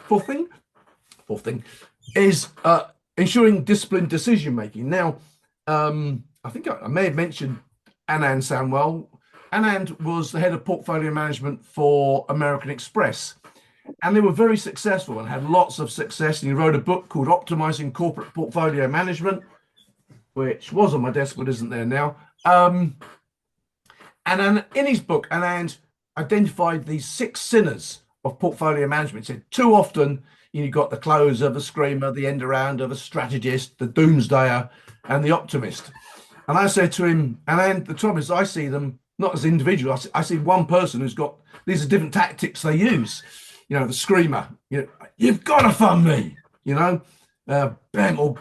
Fourth thing is ensuring disciplined decision making. Now, I think I may have mentioned Anand Samwell. Anand was the head of portfolio management for American Express, and they were very successful and had lots of success. And he wrote a book called Optimizing Corporate Portfolio Management, which was on my desk but isn't there now. And in his book, Anand identified these 6 sinners of portfolio management. He said too often you've got the closer, the screamer, the end arounder, the strategist, the doomsdayer, and the optimist. And I said to him, and the trouble is I see them not as individuals. I see one person who's got, these are different tactics they use. You know, the screamer, you've got to fund me, bam, or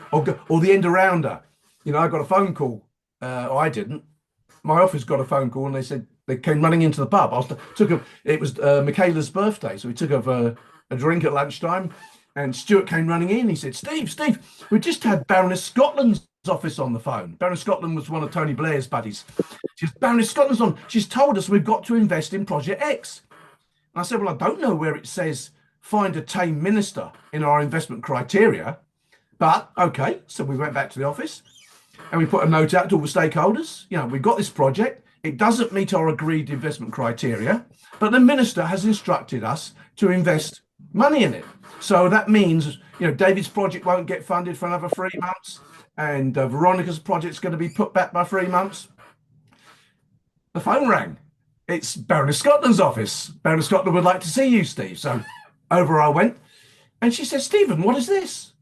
the end arounder. I got a phone call. I didn't. My office got a phone call and they said they came running into the pub. It was Michaela's birthday. So we took a drink at lunchtime and Stuart came running in. He said, Steve, we just had Baroness Scotland's office on the phone. Baroness Scotland was one of Tony Blair's buddies. She's Baroness Scotland's on. She's told us we've got to invest in Project X. And I said, well, I don't know where it says find a tame minister in our investment criteria, but okay. So we went back to the office and we put a note out to all the stakeholders. We've got this project. It doesn't meet our agreed investment criteria, but the minister has instructed us to invest money in it. So that means, David's project won't get funded for another 3 months, and Veronica's project's going to be put back by 3 months. The phone rang. It's Baroness Scotland's office. Baroness Scotland would like to see you, Steve. So over I went, and she said, Stephen, what is this?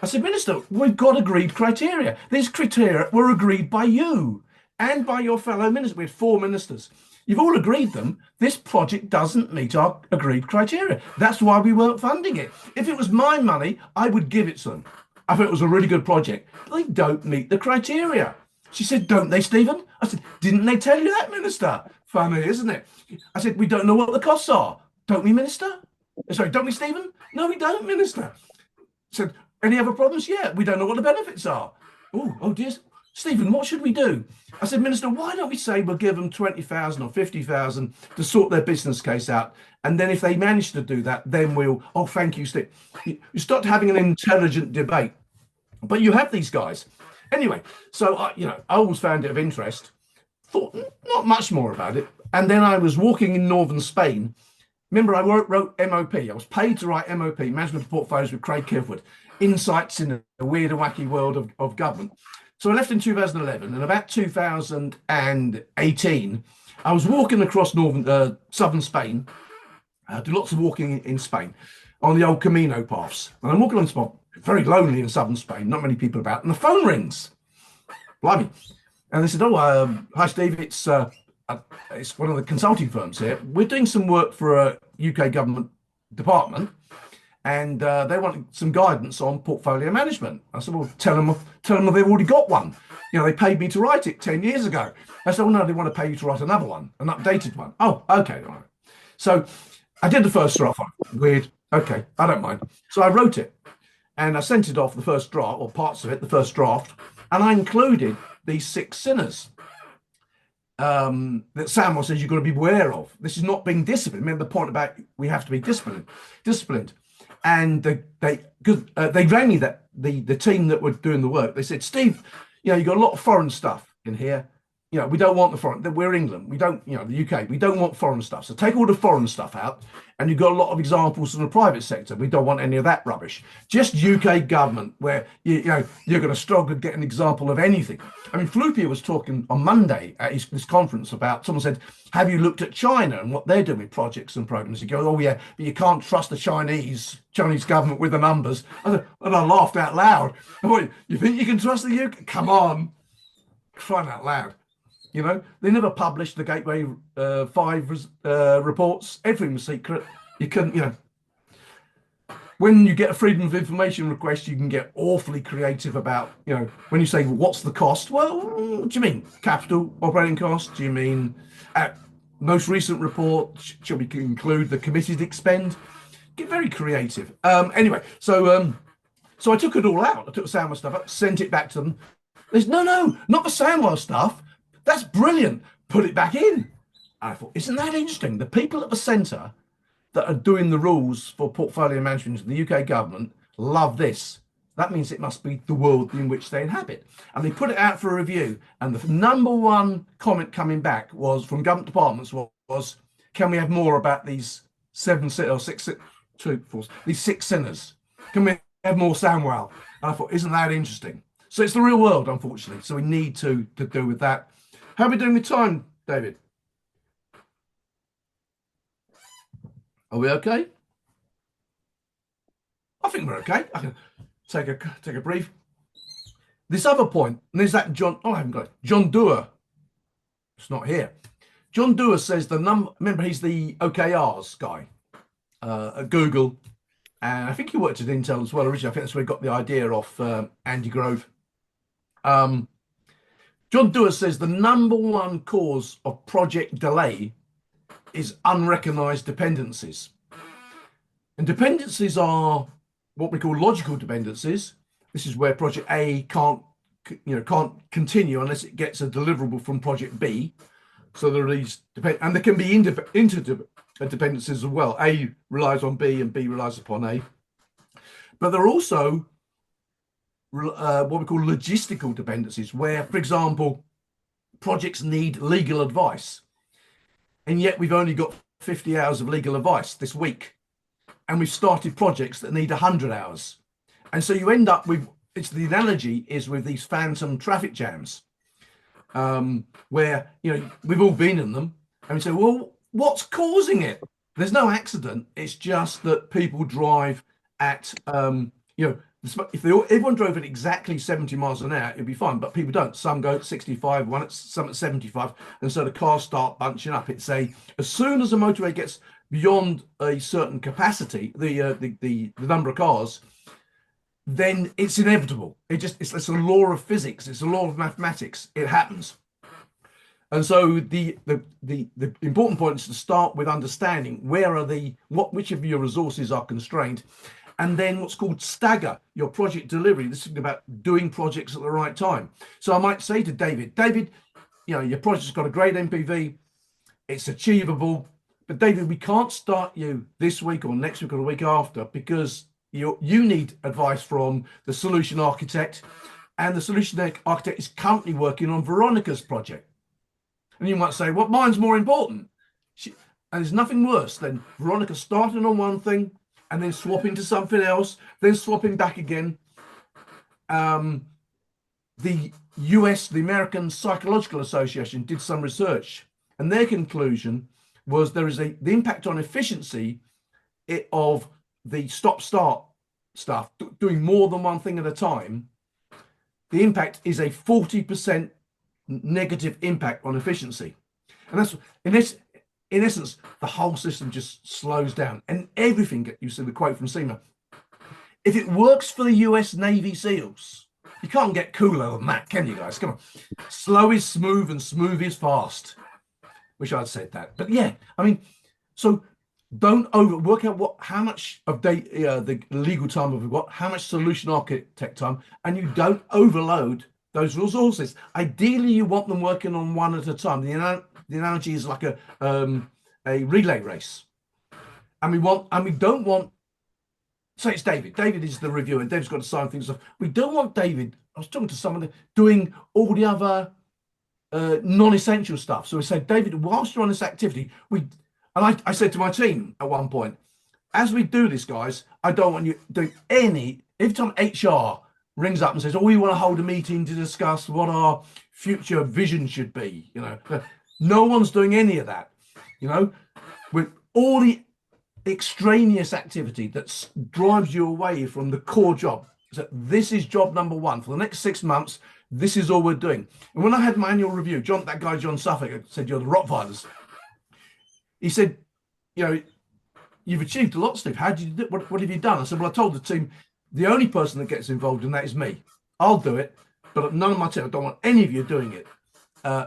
I said, Minister, we've got agreed criteria. These criteria were agreed by you and by your fellow ministers. We had 4 ministers. You've all agreed them. This project doesn't meet our agreed criteria. That's why we weren't funding it. If it was my money, I would give it to them. I thought it was a really good project. They don't meet the criteria. She said, don't they, Stephen? I said, didn't they tell you that, Minister? Funny, isn't it? I said, we don't know what the costs are. Don't we, Minister? Sorry, don't we, Stephen? No, we don't, Minister. I said, any other problems? Yeah, we don't know what the benefits are. Oh dear. Stephen, what should we do? I said, Minister, why don't we say we'll give them 20,000 or 50,000 to sort their business case out. And then if they manage to do that, then we'll, thank you, Steve. You start having an intelligent debate, but you have these guys. Anyway, so I always found it of interest, thought not much more about it. And then I was walking in northern Spain. Remember, I wrote MOP. I was paid to write MOP, Management of Portfolios with Craig Kilford, Insights in a Weird and Wacky World of Government. So I left in 2011, and about 2018, I was walking across southern Spain. I do lots of walking in Spain on the old Camino paths. And I'm walking on this path, very lonely in southern Spain, not many people about, and the phone rings. Blimey. And they said, hi, Steve, it's one of the consulting firms here. We're doing some work for a UK government department, and they want some guidance on portfolio management. I said, well, tell them they've already got one. They paid me to write it 10 years ago. I said, well, no, they want to pay you to write another one, an updated one. Oh, okay. All right. So I did the first draft. Weird. Okay, I don't mind. So I wrote it and I sent it off, the first draft, or parts of it, the first draft, and I included these 6 sinners that Samuel says you've got to be aware of. This is not being disciplined. Remember the point about we have to be disciplined. And they rang me, that the team that were doing the work. They said, Steve, you've got a lot of foreign stuff in here. We don't want the foreign. We're England. We don't, the UK. We don't want foreign stuff. So take all the foreign stuff out. And you've got a lot of examples from the private sector. We don't want any of that rubbish. Just UK government, where you're going to struggle to get an example of anything. I mean, Flupia was talking on Monday at this conference about. Someone said, "Have you looked at China and what they're doing with projects and programs?" He goes, "Oh yeah, but you can't trust the Chinese government with the numbers." And I laughed out loud. You think you can trust the UK? Come on, crying out loud. They never published the Gateway 5 reports. Everything was secret. You couldn't, when you get a freedom of information request, you can get awfully creative about, when you say, well, what's the cost? Well, what do you mean? Capital, operating cost? Do you mean most recent report? Shall we include the committed expend? Get very creative. Anyway, so I took it all out. I took the Samwell stuff out, sent it back to them. There's no, not the Samwell stuff. That's brilliant. Put it back in. I thought, isn't that interesting? The people at the centre that are doing the rules for portfolio management in the UK government love this. That means it must be the world in which they inhabit. And they put it out for review. And the number one comment coming back was from government departments was can we have more about these these six sinners? Can we have more Samwell? And I thought, isn't that interesting? So it's the real world, unfortunately. So we need to deal with that. How are we doing with time, David? Are we okay? I think we're okay. I can take a brief. This other point, and there's that John. Oh, I haven't got it. John Doerr. It's not here. John Doerr says the number. Remember, he's the OKRs guy at Google, and I think he worked at Intel as well originally. I think that's where he got the idea off Andy Grove. John Doerr says the number one cause of project delay is unrecognized dependencies, and dependencies are what we call logical dependencies. This is where project A can't continue unless it gets a deliverable from project B. So there are these and there can be interdependencies as well. A relies on B and B relies upon A. But there are also what we call logistical dependencies, where, for example, projects need legal advice, and yet we've only got 50 hours of legal advice this week, and we've started projects that need 100 hours. And so you end up with, it's the analogy is with these phantom traffic jams, where, we've all been in them, and we say, well, what's causing it? There's no accident. It's just that people drive at, if everyone drove at exactly 70 miles an hour, it'd be fine, but people don't. Some go at 65, some at 75, and so the cars start bunching up. It's as soon as a motorway gets beyond a certain capacity, the number of cars, then it's inevitable. It's a law of physics. It's a law of mathematics. It happens. And so the important point is to start with understanding which of your resources are constrained, and then what's called stagger your project delivery. This is about doing projects at the right time. So I might say to David, your project's got a great MPV, it's achievable, but David, we can't start you this week or next week or the week after because you need advice from the solution architect, and the solution architect is currently working on Veronica's project. And you might say, well, mine's more important. And there's nothing worse than Veronica starting on one thing and then swapping to something else, then swapping back again. The American Psychological Association did some research, and their conclusion was there is the impact on efficiency of the stop-start stuff, doing more than one thing at a time. The impact is a 40% negative impact on efficiency. And that's, in essence, the whole system just slows down. And everything, you see the quote from SEMA, if it works for the US Navy SEALs, you can't get cooler than that, can you guys? Come on. Slow is smooth and smooth is fast. Wish I'd said that. But yeah, so don't work out how much of the legal time have we got, how much solution architect time, and you don't overload those resources. Ideally, you want them working on one at a time. The analogy is like a relay race, and we don't want. So it's David. David is the reviewer, and David's got to sign things off. We don't want David. I was talking to someone doing all the other non-essential stuff. So we said, David, whilst you're on this activity, I said to my team at one point, as we do this, guys, I don't want you doing every time HR rings up and says, oh, we want to hold a meeting to discuss what our future vision should be. No one's doing any of that. With all the extraneous activity that drives you away from the core job. So this is job number one for the next 6 months. This is all we're doing. And when I had my annual review, that guy John Suffolk said, you're the Rottweilers. He said, you've achieved a lot, Steve. How did you do? What have you done? I said, well, I told the team the only person that gets involved in that is me. I'll do it, but none of my team. I don't want any of you doing it,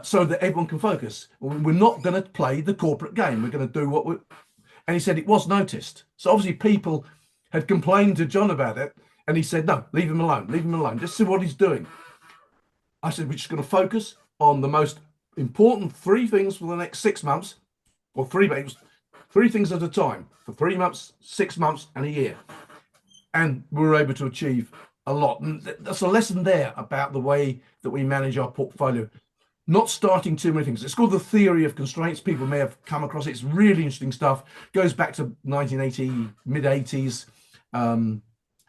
so that everyone can focus. We're not going to play the corporate game. We're going to do what we. And he said it was noticed. So obviously people had complained to John about it, and he said, no, leave him alone. Leave him alone. Just see what he's doing. I said, we're just going to focus on the most important 3 things for the next 6 months, or 3 things. 3 things at a time for 3 months, 6 months, and a year. And we were able to achieve a lot. And that's a lesson there about the way that we manage our portfolio. Not starting too many things. It's called the theory of constraints. People may have come across it. It's really interesting stuff. Goes back to 1980, mid 80s.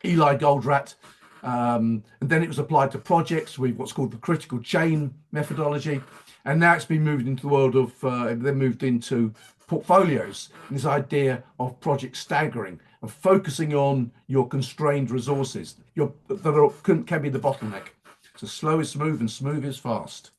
Eli Goldratt. And then it was applied to projects with what's called the critical chain methodology. And now it's been moved into the world of, then moved into portfolios. And this idea of project staggering and focusing on your constrained resources that can be the bottleneck. So slow is smooth and smooth is fast.